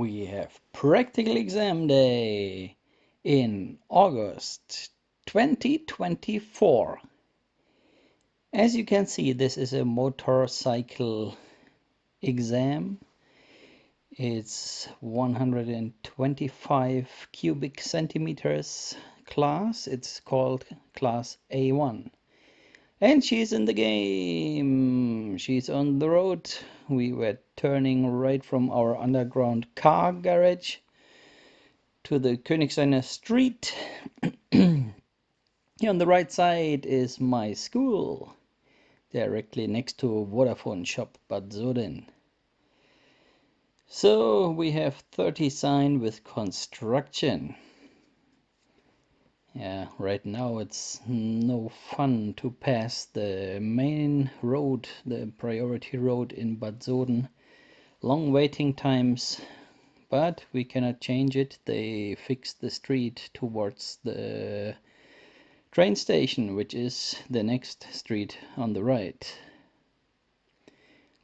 We have practical exam day in August 2024. As you can see, this is a motorcycle exam. It's 125 cubic centimeters class. It's called class A1. And she's in the game. She's on the road. We were turning right from our underground car garage to the Königsteiner Street. Here on the right side is my school, directly next to Vodafone shop Bad Soden. So we have 30 sign with construction. Yeah, right now it's no fun to pass the main road, the priority road in Bad Soden. Long waiting times, but we cannot change it. They fixed the street towards the train station, which is the next street on the right.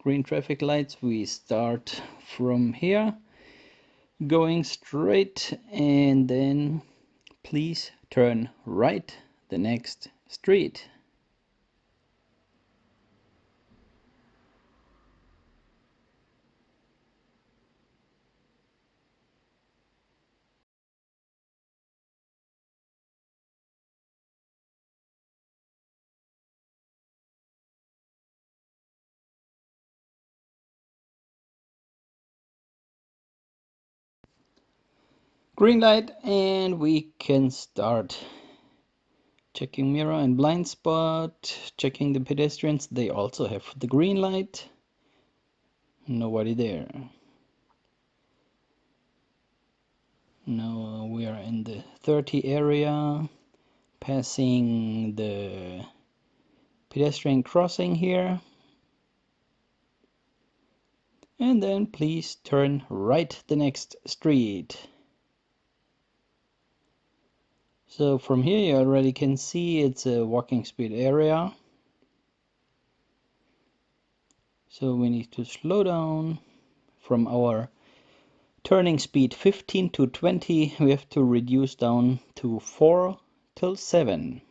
Green traffic lights, we start from here, going straight, and then please turn right the next street. Green light, and we can start. Checking mirror and blind spot, checking the pedestrians. They also have the green light. Nobody there. Now we are in the 30 area, passing the pedestrian crossing here. And then please turn right the next street. So from here you already can see it's a walking speed area. So we need to slow down. From our turning speed 15 to 20, we have to reduce down to 4 till 7.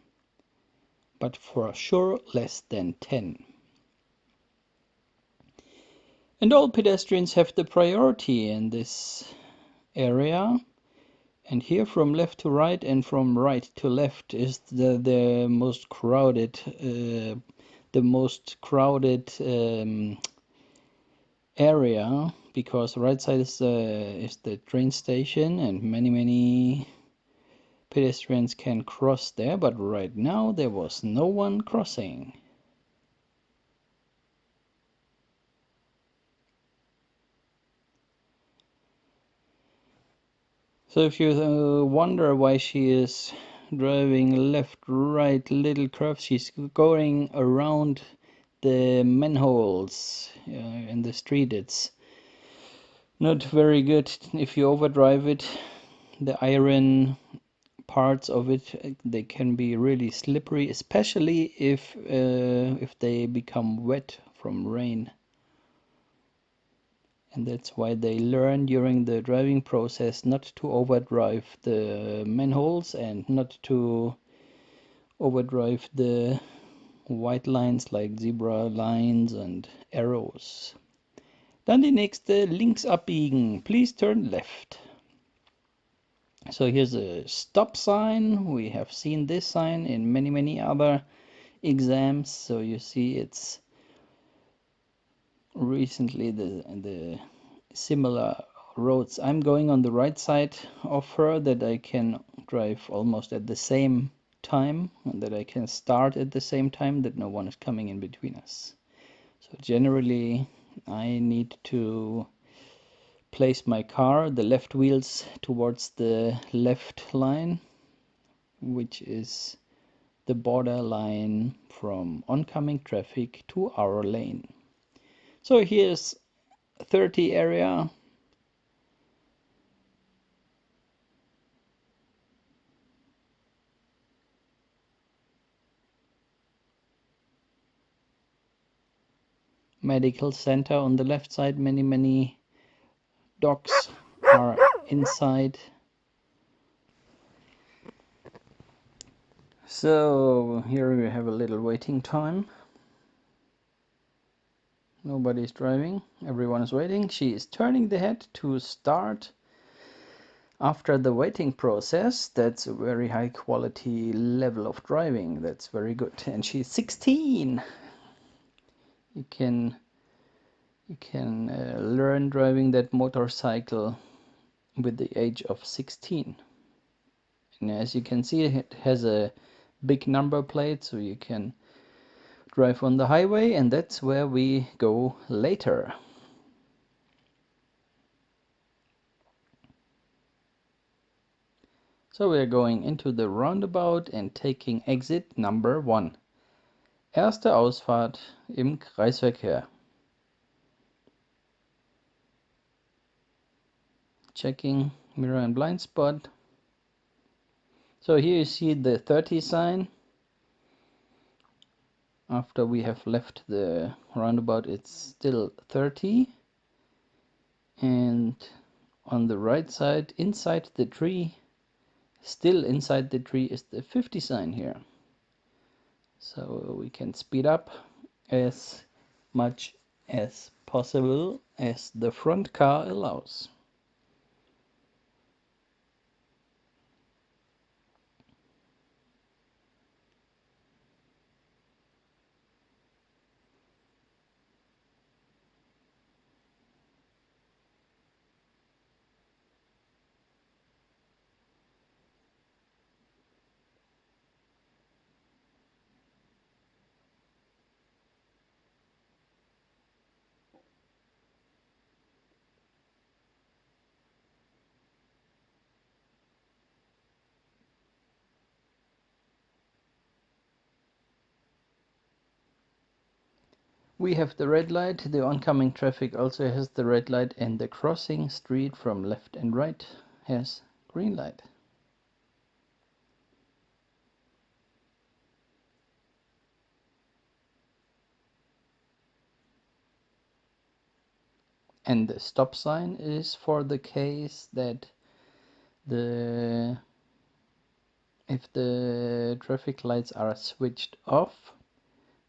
But for sure less than 10. And all pedestrians have the priority in this area. And here from left to right and from right to left is the most crowded area, because right side is the train station and many pedestrians can cross there, but right now there was no one crossing. So if you wonder why she is driving left, right, little curves, she's going around the manholes in the street. It's not very good if you overdrive it. The iron parts of it, they can be really slippery, especially if they become wet from rain. And that's why they learn during the driving process not to overdrive the manholes and not to overdrive the white lines like zebra lines and arrows. Dann die nächste, links abbiegen, please turn left. So here's a stop sign. We have seen this sign in many other exams. So you see it's recently the similar roads. I'm going on the right side of her, that I can drive almost at the same time, and that I can start at the same time, that no one is coming in between us. So generally I need to place my car, the left wheels, towards the left line, which is the border line from oncoming traffic to our lane. So here's 30 area. Medical center on the left side, many dogs are inside. So here we have a little waiting time. Nobody's driving, everyone is waiting. She is turning the head to start. After the waiting process, that's a very high quality level of driving. That's very good. And she's 16. You can learn driving that motorcycle with the age of 16. And as you can see, it has a big number plate, so you can drive on the highway, and that's where we go later. So we're going into the roundabout and taking exit number 1. Erste Ausfahrt im Kreisverkehr. Checking mirror and blind spot. So here you see the 30 sign. After we have left the roundabout, it's still 30. And on the right side, inside the tree, still inside the tree, is the 50 sign here. So we can speed up as much as possible as the front car allows. We have the red light, the oncoming traffic also has the red light, and the crossing street from left and right has green light. And the stop sign is for the case that if the traffic lights are switched off,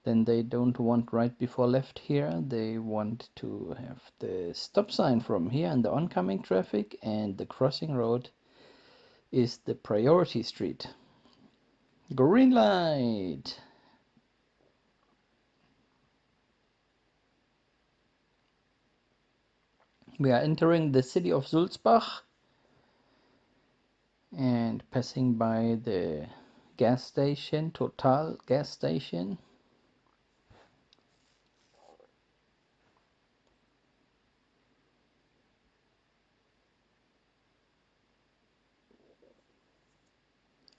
then they don't want right before left here. They want to have the stop sign from here and the oncoming traffic, and the crossing road is the priority street. Green light. We are entering the city of Sulzbach and passing by the gas station, Total gas station.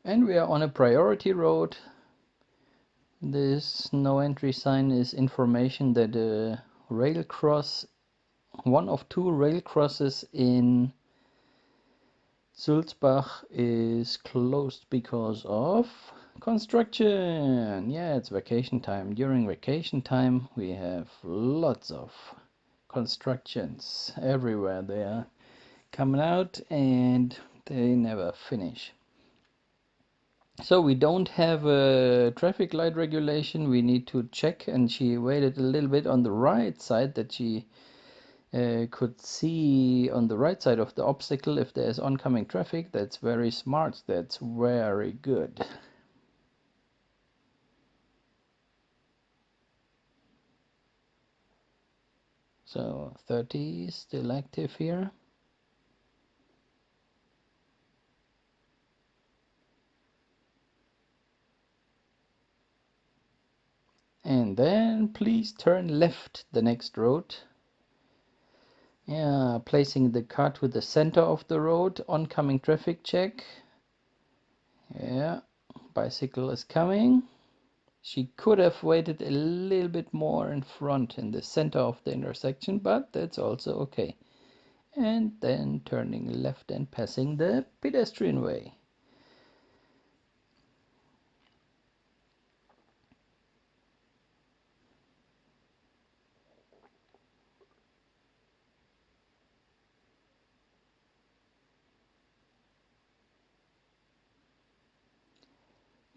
And we are on a priority road. This no entry sign is information that a rail cross, one of 2 rail crosses in Sulzbach, is closed because of construction. Yeah, it's vacation time. During vacation time we have lots of constructions everywhere. They are coming out and they never finish. So we don't have a traffic light regulation. We need to check, and she waited a little bit on the right side that she could see on the right side of the obstacle if there's oncoming traffic. That's very smart. That's very good. So 30 is still active here. And then please turn left the next road. Yeah, placing the car to the center of the road. Oncoming traffic check. Yeah, bicycle is coming. She could have waited a little bit more in front in the center of the intersection, but that's also okay. And then turning left and passing the pedestrian way.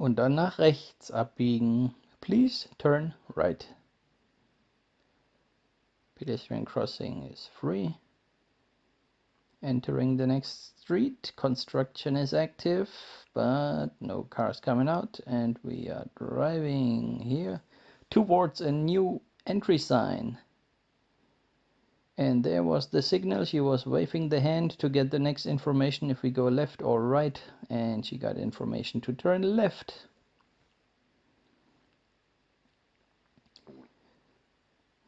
Und dann nach rechts abbiegen. Please turn right. Pedestrian crossing is free. Entering the next street. Construction is active, but no cars coming out. And we are driving here towards a new entry sign. And there was the signal. She was waving the hand to get the next information if we go left or right. And she got information to turn left.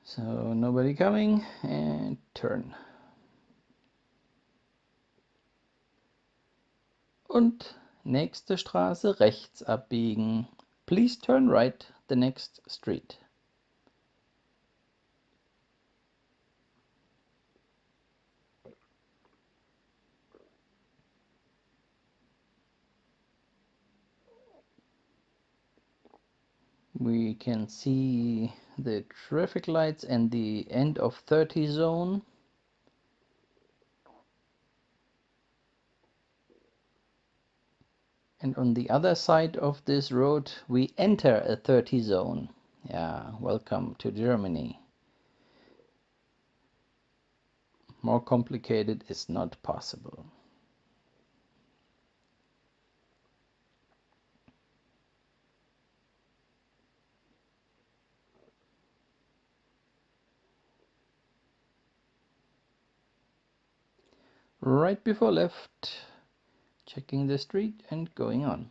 So nobody coming, and turn. Und nächste Straße rechts abbiegen. Please turn right the next street. We can see the traffic lights and the end of 30 zone. And on the other side of this road, we enter a 30 zone. Yeah, welcome to Germany. More complicated is not possible. Right before left, checking the street and going on.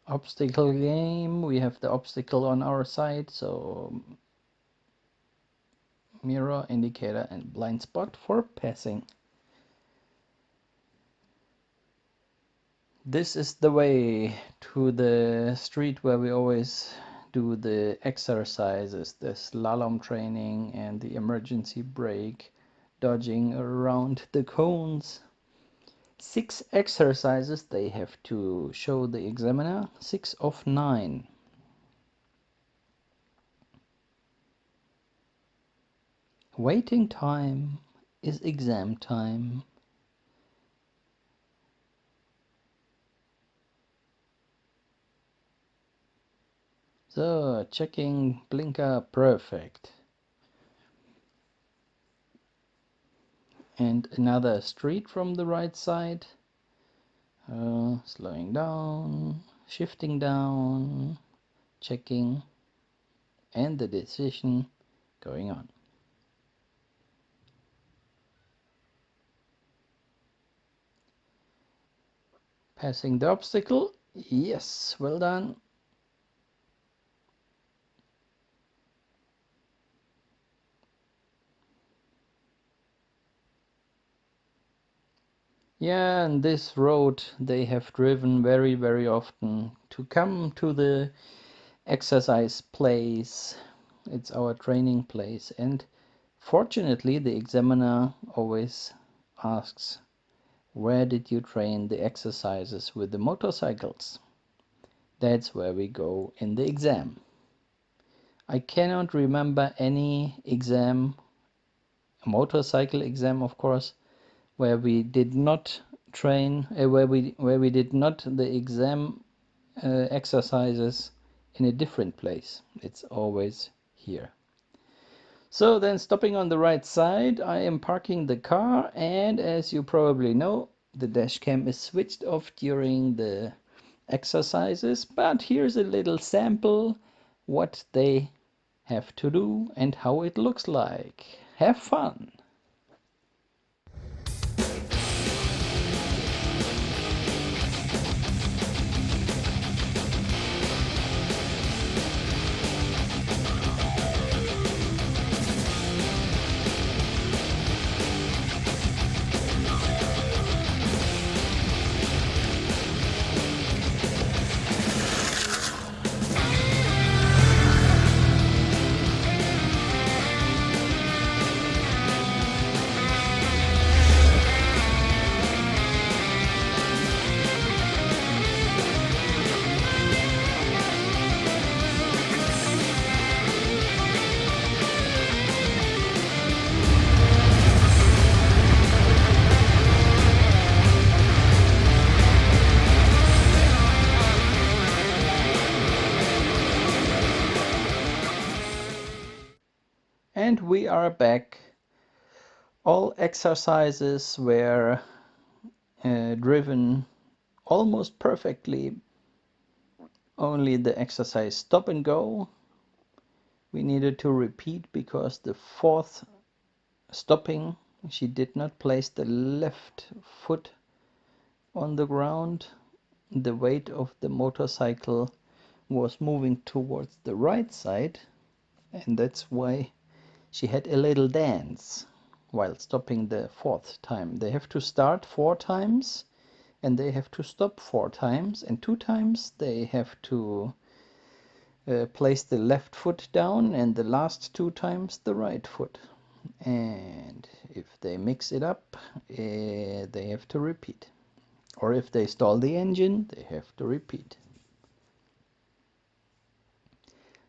Obstacle game, we have the obstacle on our side, so mirror, indicator and blind spot for passing. This is the way to the street where we always do the exercises, the slalom training and the emergency brake, dodging around the cones. 6 exercises they have to show the examiner, 6 of 9. Waiting time is exam time. So, checking blinker, perfect. And another street from the right side. Slowing down, shifting down, checking, and the decision going on. Passing the obstacle, yes, well done. Yeah, and this road they have driven very, very often to come to the exercise place. It's our training place, and fortunately the examiner always asks, where did you train the exercises with the motorcycles? That's where we go in the exam. I cannot remember any exam, a motorcycle exam of course, where we did not train, where we did not the exam exercises in a different place. It's always here. So then, stopping on the right side, I am parking the car, and as you probably know, the dash cam is switched off during the exercises, but here's a little sample what they have to do and how it looks like. Have fun! we are back. All exercises were driven almost perfectly. Only the exercise stop and go we needed to repeat because the fourth stopping she did not place the left foot on the ground. The weight of the motorcycle was moving towards the right side, and that's why she had a little dance while stopping the fourth time. They have to start 4 times and they have to stop 4 times, and 2 times they have to place the left foot down, and the last 2 times the right foot. And if they mix it up, they have to repeat. Or if they stall the engine, they have to repeat.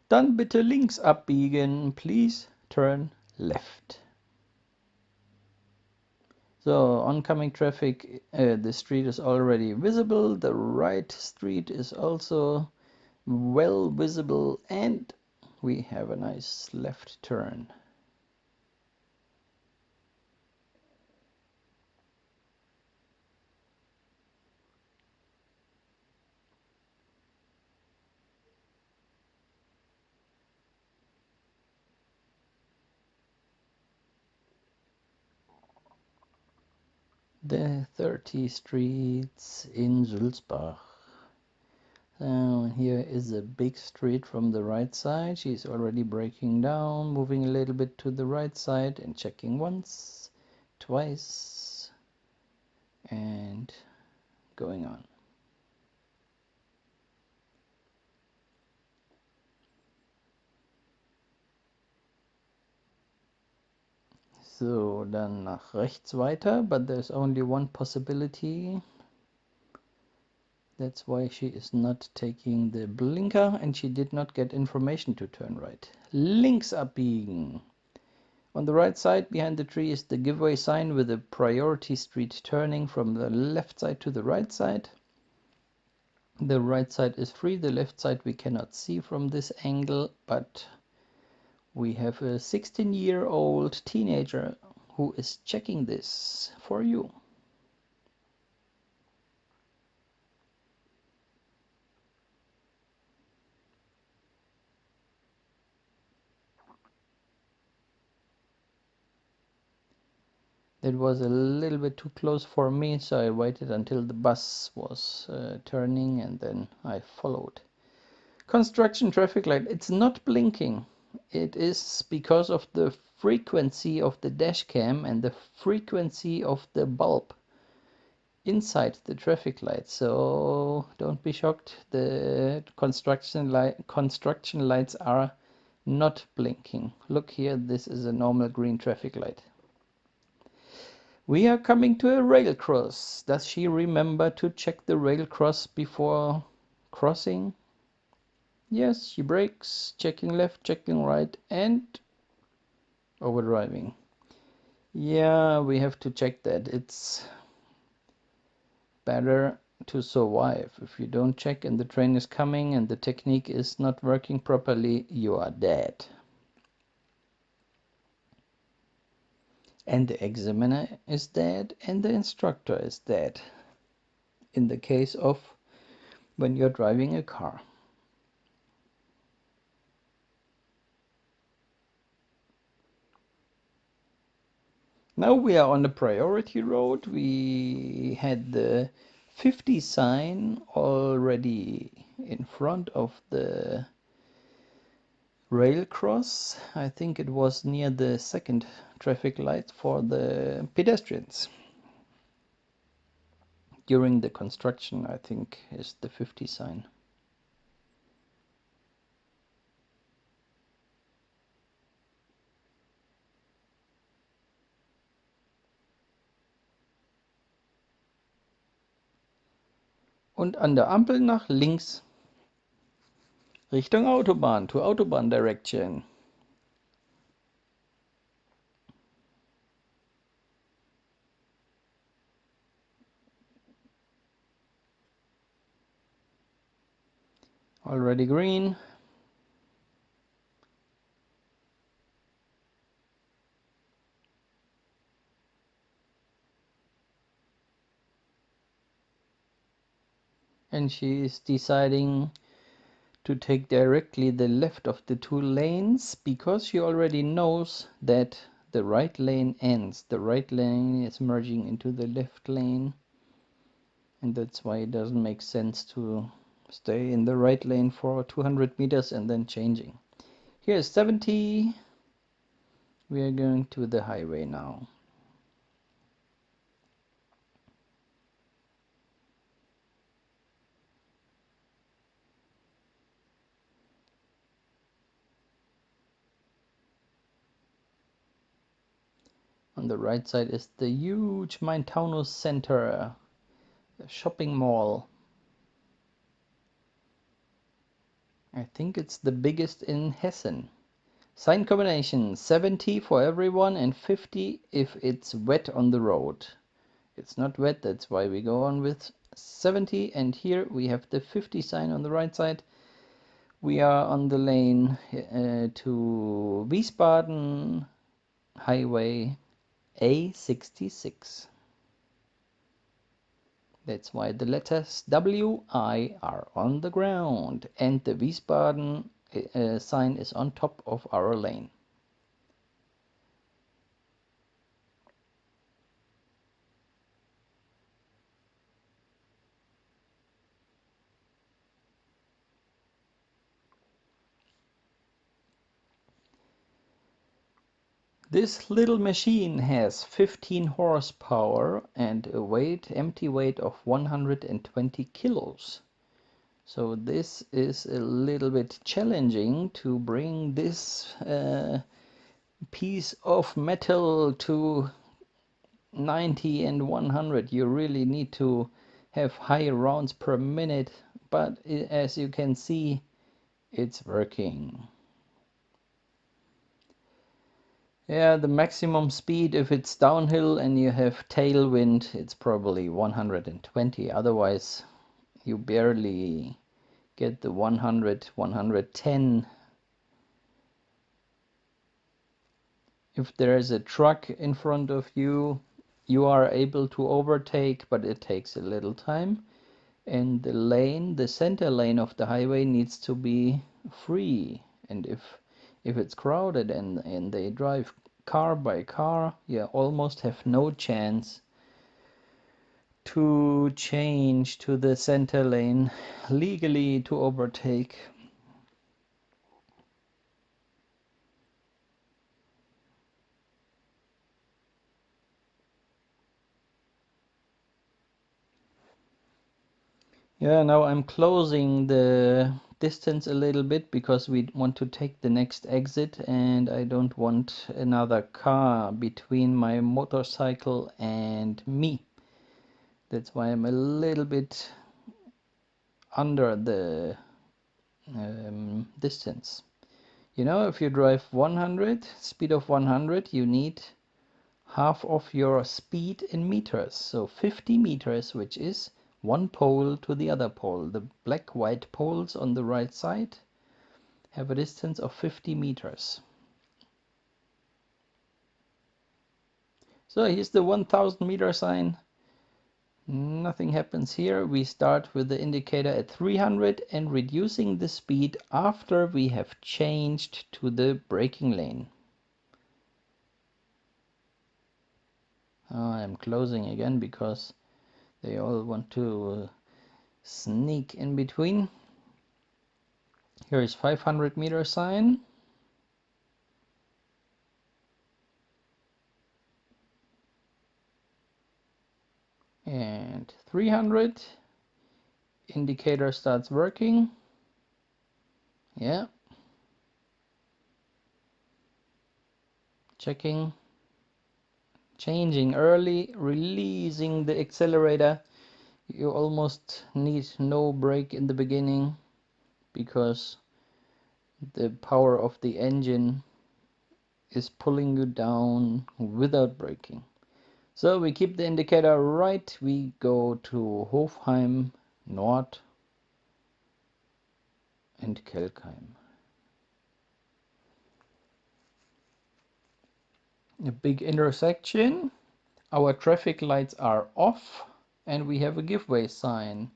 Dann bitte links abbiegen, please turn left. So oncoming traffic, the street is already visible, the right street is also well visible, and we have a nice left turn. The 30 streets in Sulzbach. So here is a big street from the right side. She's already braking down, moving a little bit to the right side and checking once, twice, and going on. So, dann nach rechts weiter, but there's only one possibility. That's why she is not taking the blinker, and she did not get information to turn right. Links abbiegen. On the right side, behind the tree, is the giveaway sign with a priority street turning from the left side to the right side. The right side is free, the left side we cannot see from this angle, but we have a 16-year-old teenager who is checking this for you. It was a little bit too close for me, so I waited until the bus was turning and then I followed. Construction traffic light, it's not blinking. It is because of the frequency of the dash cam and the frequency of the bulb inside the traffic light. So don't be shocked, the construction lights are not blinking. Look here, this is a normal green traffic light. We are coming to a rail cross. Does she remember to check the rail cross before crossing? Yes, she brakes, checking left, checking right, and overdriving. Yeah, we have to check that. It's better to survive. If you don't check and the train is coming and the technique is not working properly, you are dead. And the examiner is dead and the instructor is dead. In the case of when you're driving a car. Now we are on the priority road. We had the 50 sign already in front of the rail cross. I think it was near the second traffic light for the pedestrians. During the construction, I think, is the 50 sign. Und an der Ampel nach links Richtung Autobahn, to Autobahn direction. Already green. And she is deciding to take directly the left of the two lanes because she already knows that the right lane ends. The right lane is merging into the left lane, and that's why it doesn't make sense to stay in the right lane for 200 meters and then changing. Here's 70. We are going to the highway now. On the right side is the huge Main Taunus Center, a shopping mall. I think it's the biggest in Hessen. Sign combination 70 for everyone and 50 if it's wet on the road. It's not wet, that's why we go on with 70. And here we have the 50 sign on the right side. We are on the lane to Wiesbaden Highway A66. That's why the letters WI are on the ground and the Wiesbaden sign is on top of our lane. This little machine has 15 horsepower and a empty weight of 120 kilos. So this is a little bit challenging to bring this piece of metal to 90 and 100. You really need to have high rounds per minute, but as you can see, it's working. Yeah, the maximum speed, if it's downhill and you have tailwind, it's probably 120. Otherwise, you barely get the 100, 110. If there is a truck in front of you, you are able to overtake, but it takes a little time. And the lane, the center lane of the highway needs to be free. And if it's crowded and they drive car by car, you almost have no chance to change to the center lane legally to overtake. Yeah, now I'm closing the distance a little bit because we want to take the next exit and I don't want another car between my motorcycle and me. That's why I'm a little bit under the distance. You know, if you drive 100, speed of 100, you need half of your speed in meters. So 50 meters, which is one pole to the other pole. The black-white poles on the right side have a distance of 50 meters. So here's the 1000 meter sign. Nothing happens here. We start with the indicator at 300 and reducing the speed after we have changed to the braking lane. I'm closing again because they all want to sneak in between. Here is 500 meter sign. And 300. Indicator starts working. Yeah. Checking. Changing early, releasing the accelerator. You almost need no brake in the beginning because the power of the engine is pulling you down without braking. So we keep the indicator right. We go to Hofheim, Nord and Kelkheim. A big intersection. Our traffic lights are off and we have a giveaway sign.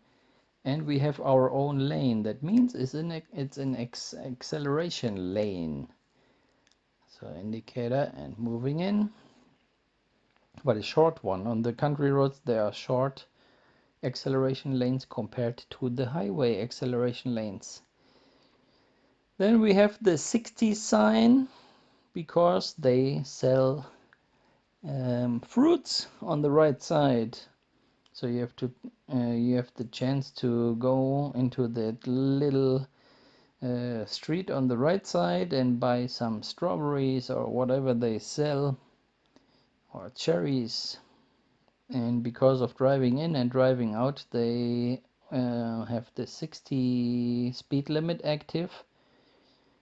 And we have our own lane. That means it's an acceleration lane. So indicator and moving in, but a short one. On the country roads there are short acceleration lanes compared to the highway acceleration lanes. Then we have the 60 sign because they sell fruits on the right side. So you have the chance to go into that little street on the right side and buy some strawberries or whatever they sell, or cherries. And because of driving in and driving out, they have the 60 speed limit active.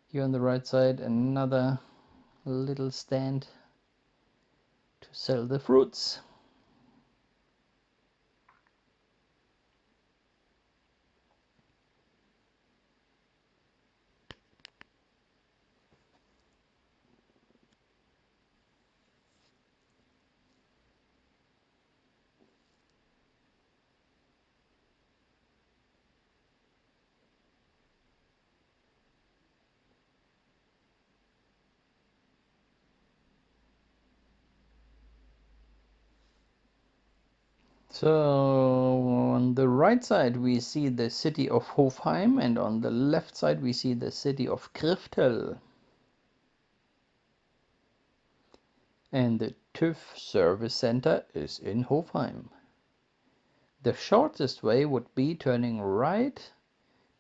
Here on the right side, another little stand to sell the fruits. So on the right side we see the city of Hofheim, and on the left side we see the city of Kriftel. And the TÜV service center is in Hofheim. The shortest way would be turning right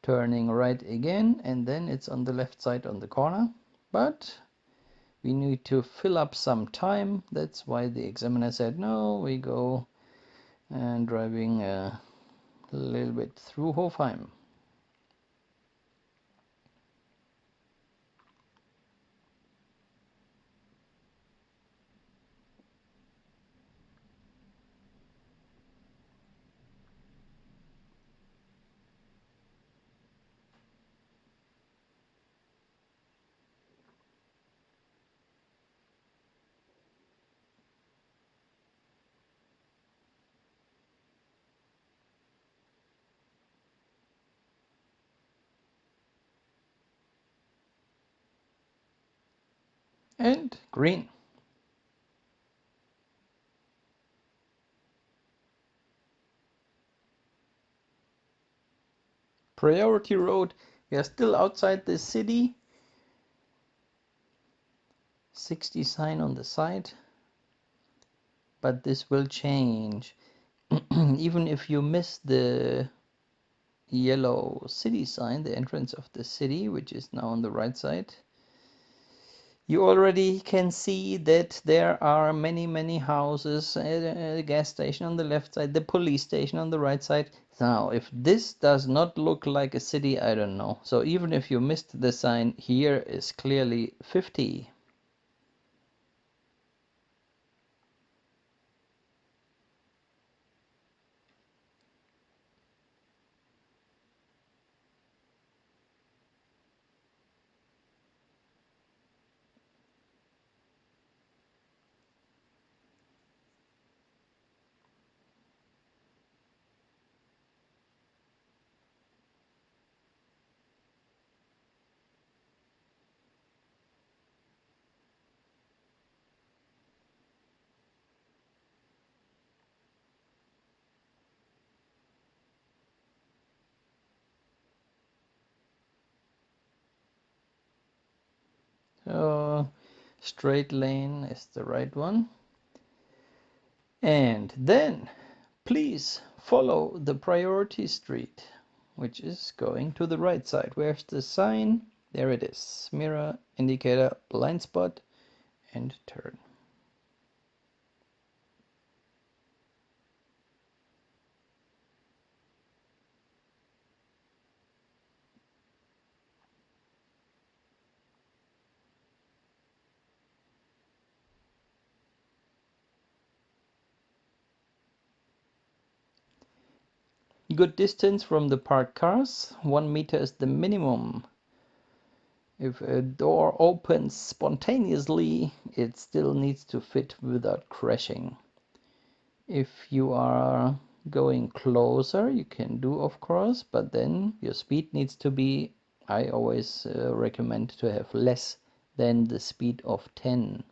again, and then it's on the left side on the corner. But we need to fill up some time. That's why the examiner said, no, we go and driving a little bit through Hofheim. And green. Priority road. We are still outside the city. 60 sign on the side. But this will change. Even if you miss the yellow city sign, the entrance of the city, which is now on the right side, you already can see that there are many houses, a gas station on the left side, the police station on the right side. Now, if this does not look like a city, I don't know. So even if you missed the sign, here is clearly 50. So straight lane is the right one. And then please follow the priority street, which is going to the right side. Where's the sign? There it is. Mirror, indicator, blind spot, and turn. Good distance from the parked cars. 1 meter is the minimum. If a door opens spontaneously, it still needs to fit without crashing. If you are Going closer you can do, of course, but then your speed needs to be, I always recommend to have less than the speed of 10,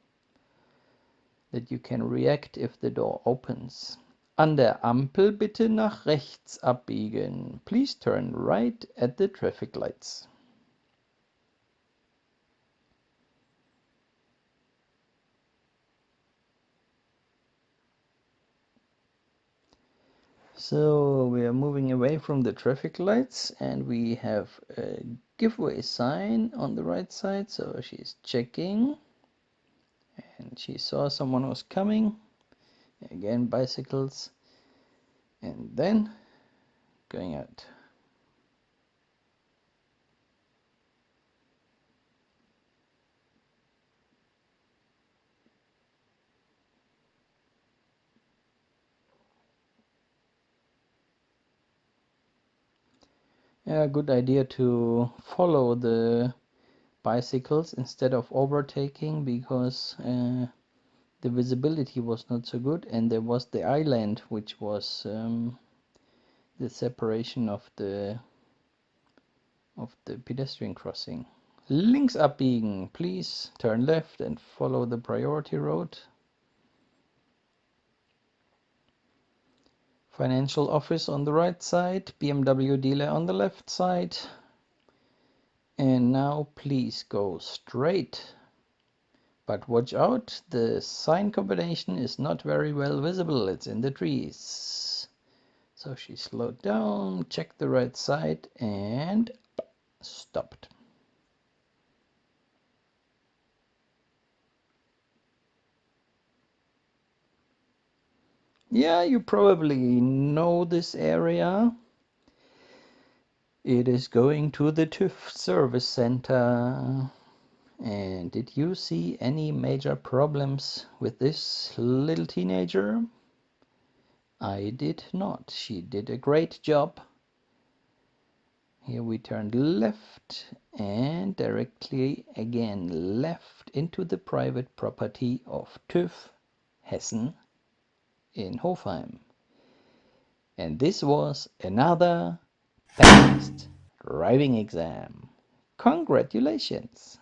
that you can react if the door opens. An der Ampel bitte nach rechts abbiegen. Please turn right at the traffic lights. So we are moving away from the traffic lights and we have a giveaway sign on the right side. So she's checking and she saw someone was coming. Again, bicycles, and then going out. Yeah, good idea to follow the bicycles instead of overtaking, because the visibility was not so good, and there was the island, which was the separation of the pedestrian crossing. Links abbiegen, please turn left and follow the priority road. Financial office on the right side, BMW dealer on the left side. And now please go straight. But watch out, the sign combination is not very well visible, it's in the trees. So she slowed down, checked the right side, and stopped. Yeah, you probably know this area. It is going to the TÜV service center. And did you see any major problems with this little teenager? I did not. She did a great job. Here we turned left and directly again left into the private property of TÜV Hessen in Hofheim. And this was another passed driving exam. Congratulations!